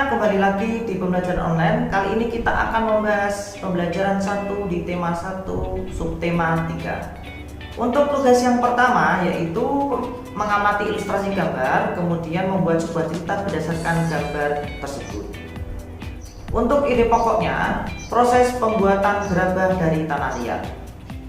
kembali lagi di pembelajaran online. Kali ini kita akan membahas pembelajaran 1 di tema 1 subtema 3. Untuk tugas yang pertama yaitu mengamati ilustrasi gambar, kemudian membuat sebuah cerita berdasarkan gambar tersebut. Untuk ide pokoknya, proses pembuatan gerabah dari tanah liat.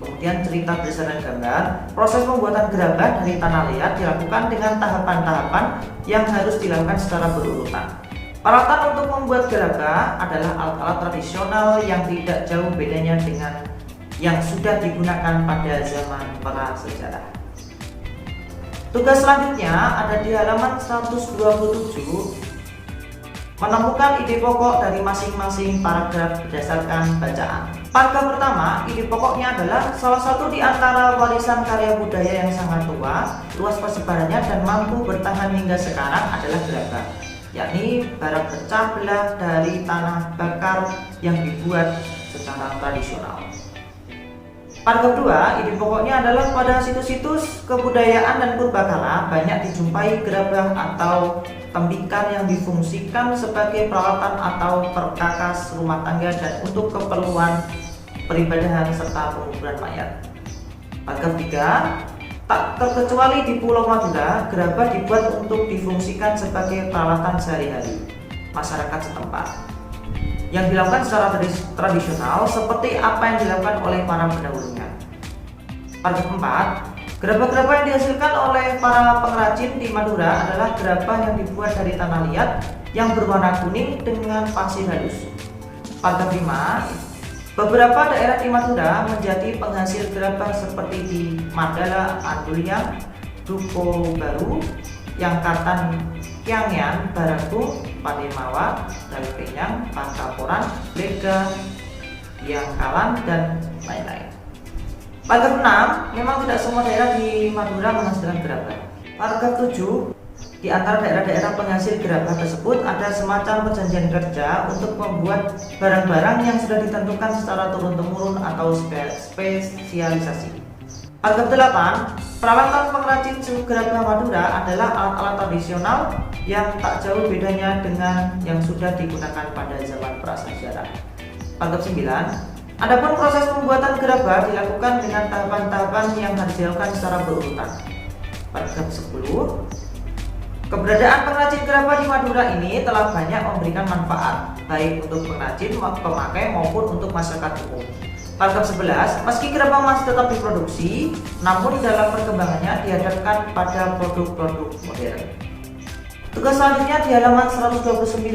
Kemudian cerita berdasarkan gambar, proses pembuatan gerabah dari tanah liat dilakukan dengan tahapan-tahapan yang harus dilakukan secara berurutan. Peralatan untuk membuat gerabah adalah alat-alat tradisional yang tidak jauh bedanya dengan yang sudah digunakan pada zaman prasejarah. Tugas selanjutnya ada di halaman 127, menemukan ide pokok dari masing-masing paragraf berdasarkan bacaan. Paragraf pertama, ide pokoknya adalah salah satu di antara warisan karya budaya yang sangat tua, luas persebarannya dan mampu bertahan hingga sekarang adalah gerabah, yakni barang pecah belah dari tanah bakar yang dibuat secara tradisional. Paragraf kedua, ide pokoknya adalah pada situs-situs kebudayaan dan purbakala banyak dijumpai gerabah atau tembikar yang difungsikan sebagai peralatan atau perkakas rumah tangga dan untuk keperluan peribadahan serta penguburan mayat. Paragraf 3, tak terkecuali di Pulau Madura, gerabah dibuat untuk difungsikan sebagai peralatan sehari-hari masyarakat setempat yang dilakukan secara tradisional seperti apa yang dilakukan oleh para pendahulunya. Paragraf 4, gerabah-gerabah yang dihasilkan oleh para pengrajin di Madura adalah gerabah yang dibuat dari tanah liat yang berwarna kuning dengan pasir halus. Paragraf 5, beberapa daerah di Madura menjadi penghasil gerabah seperti di Madala, Andulia, Duko Baru, Yangkatan, Kyangyan, Baragung, Pademawa, Dalpenyang, Pangkaporan, Lega, Yangkalan, dan lain-lain. Paragraf 6, memang tidak semua daerah di Madura menghasilkan gerabah. Paragraf 7, di antara daerah-daerah penghasil gerabah tersebut ada semacam perjanjian kerja untuk membuat barang-barang yang sudah ditentukan secara turun-temurun atau spesialisasi. Paragraf 8, peralatan pengrajin suku gerabah Madura adalah alat-alat tradisional yang tak jauh bedanya dengan yang sudah digunakan pada zaman prasejarah. Paragraf 9, adapun proses pembuatan gerabah dilakukan dengan tahapan-tahapan yang harus dilakukan secara berurutan. Paragraf 10, keberadaan pengrajin gerabah di Madura ini telah banyak memberikan manfaat baik untuk pengrajin, pemakai maupun untuk masyarakat umum. Paragraf 11, meski gerabah masih tetap diproduksi, namun dalam perkembangannya dihadapkan pada produk-produk modern. Tugas selanjutnya di halaman 129,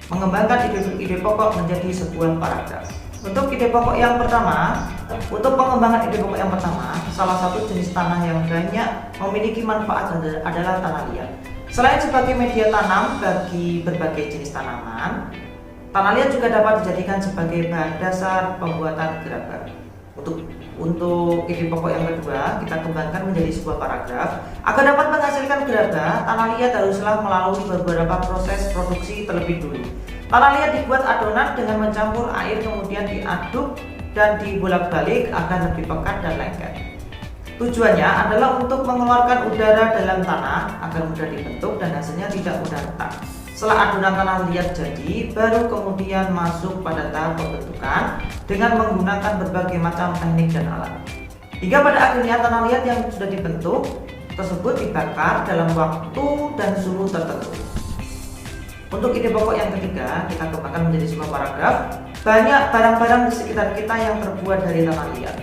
mengembangkan ide pokok menjadi sebuah paragraf. Untuk ide pokok yang pertama, untuk pengembangan ide pokok yang pertama, salah satu jenis tanah yang banyak memiliki manfaat adalah tanah liat. Selain sebagai media tanam bagi berbagai jenis tanaman, tanah liat juga dapat dijadikan sebagai bahan dasar pembuatan gerabah. Untuk ide pokok yang kedua, kita kembangkan menjadi sebuah paragraf. Agar dapat menghasilkan gerabah, tanah liat haruslah melalui beberapa proses produksi terlebih dulu. Tanah liat dibuat adonan dengan mencampur air, kemudian diaduk dan dibolak-balik agar lebih pekat dan lengket. Tujuannya adalah untuk mengeluarkan udara dalam tanah agar mudah dibentuk dan hasilnya tidak mudah retak. Setelah adonan tanah liat jadi, baru kemudian masuk pada tahap pembentukan dengan menggunakan berbagai macam teknik dan alat. Hingga pada akhirnya tanah liat yang sudah dibentuk tersebut dibakar dalam waktu dan suhu tertentu. Untuk ide pokok yang ketiga, kita kembangkan menjadi sebuah paragraf. Banyak barang-barang di sekitar kita yang terbuat dari tanah liat,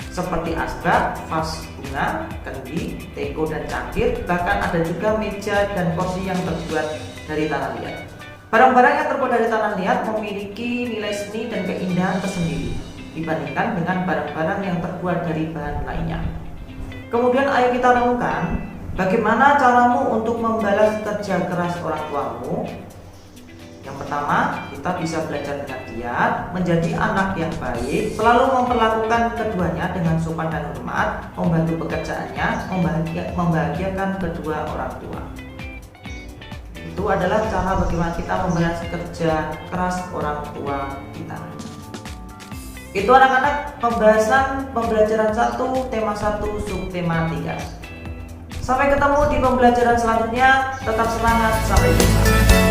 seperti asbak, vas bunga, kendi, teko dan cangkir. Bahkan ada juga meja dan kursi yang terbuat dari tanah liat. Barang-barang yang terbuat dari tanah liat memiliki nilai seni dan keindahan tersendiri dibandingkan dengan barang-barang yang terbuat dari bahan lainnya. Kemudian ayo kita renungkan, bagaimana caramu untuk membalas kerja keras orang tuamu? Yang pertama, kita bisa belajar dengan giat, menjadi anak yang baik, selalu memperlakukan keduanya dengan sopan dan hormat, membantu pekerjaannya, membahagiakan kedua orang tua. Itu adalah cara bagaimana kita membalas kerja keras orang tua kita. Itu anak-anak pembahasan pembelajaran 1 tema 1 subtema 3. Sampai ketemu di pembelajaran selanjutnya. Tetap semangat, sampai jumpa.